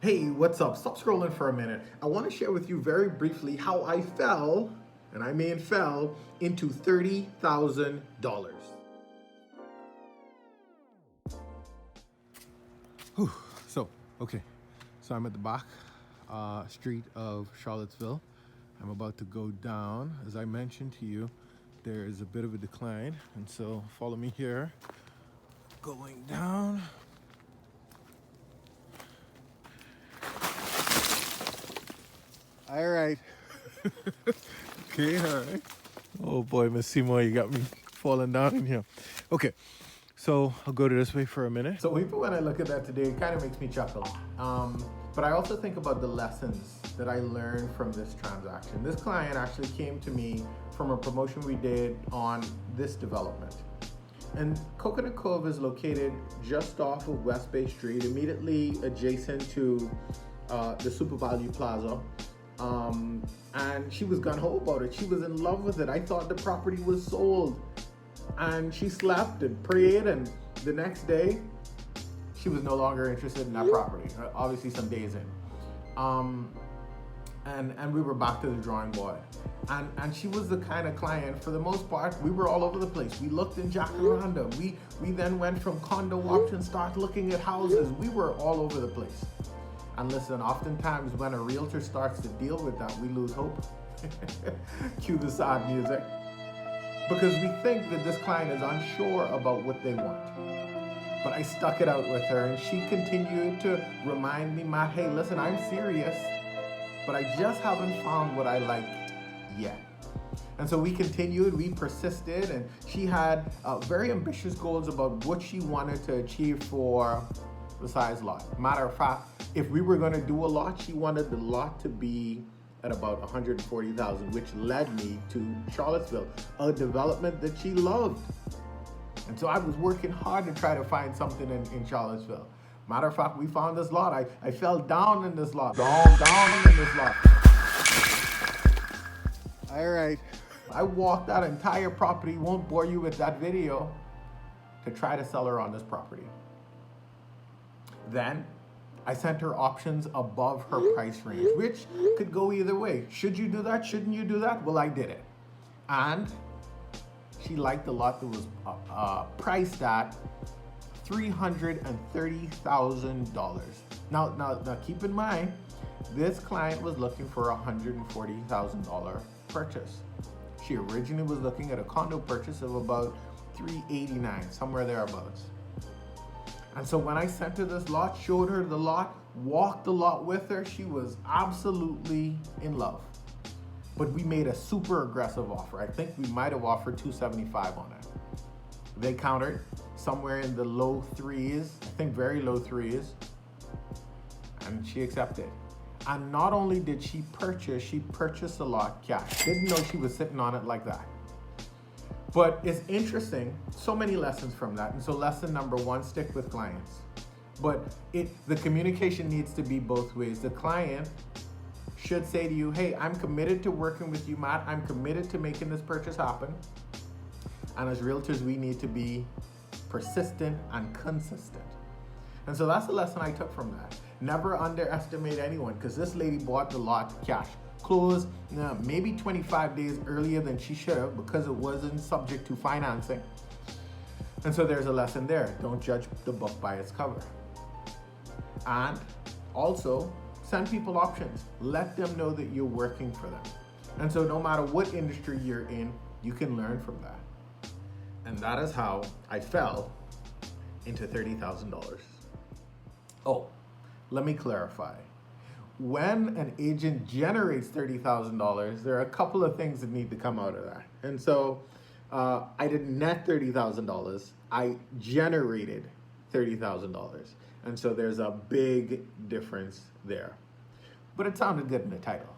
Hey, what's up? Stop scrolling for a minute. I want to share with you very briefly how I fell, and I mean fell, into $30,000. So, okay. So I'm at the back street of Charlottesville. I'm about to go down. As I mentioned to you, there is a bit of a decline. And so follow me here. Going down. All right. Okay, all right. Oh boy, Miss Seymour, you got me falling down in here. Okay, so I'll go to this way for a minute. So even when I look at that today, it kind of makes me chuckle. But I also think about the lessons that I learned from this transaction. This client actually came to me from a promotion we did on this development. And Coconut Cove is located just off of West Bay Street, immediately adjacent to the Super Value Plaza. And she was gung-ho about it. She was in love with it. I thought the property was sold. And she slept and prayed, and the next day, she was no longer interested in that property, obviously some days in. And we were back to the drawing board. And she was the kind of client, for the most part, we were all over the place. We looked in Jacaranda. We then went from condo options, start looking at houses. We were all over the place. And listen, oftentimes when a realtor starts to deal with that, we lose hope. Cue the sad music. Because we think that this client is unsure about what they want. But I stuck it out with her, and she continued to remind me, Matt, hey, listen, I'm serious, but I just haven't found what I like yet. And so we continued, we persisted, and she had very ambitious goals about what she wanted to achieve for the size lot. Matter of fact, if we were going to do a lot, she wanted the lot to be at about 140,000, which led me to Charlottesville, a development that she loved. And so I was working hard to try to find something in Charlottesville. Matter of fact, we found this lot. I fell down in this lot. Down in this lot. All right. I walked that entire property, won't bore you with that video, to try to sell her on this property. Then I sent her options above her price range, which could go either way. Should you do that? Shouldn't you do that? Well, I did it. And she liked the lot that was priced at $330,000. Now, keep in mind, this client was looking for a $140,000 purchase. She originally was looking at a condo purchase of about $389,000, somewhere thereabouts. And so when I sent her this lot, showed her the lot, walked the lot with her, she was absolutely in love. But we made a super aggressive offer. I think we might have offered $275,000 on it. They countered somewhere in the low threes, I think very low threes, and she accepted. And not only did she purchased the lot cash. Didn't know she was sitting on it like that. But it's interesting, so many lessons from that. And so lesson number one, stick with clients. But the communication needs to be both ways. The client should say to you, hey, I'm committed to working with you, Matt. I'm committed to making this purchase happen. And as realtors, we need to be persistent and consistent. And so that's the lesson I took from that. Never underestimate anyone, because this lady bought the lot cash. Closed maybe 25 days earlier than she should have, because it wasn't subject to financing. And so there's a lesson there. Don't judge the book by its cover. And also, send people options. Let them know that you're working for them. And so no matter what industry you're in, you can learn from that. And that is how I fell into $30,000. Oh, let me clarify. When an agent generates $30,000, there are a couple of things that need to come out of that. And so I didn't net $30,000. I generated $30,000. And so there's a big difference there. But it sounded good in the title.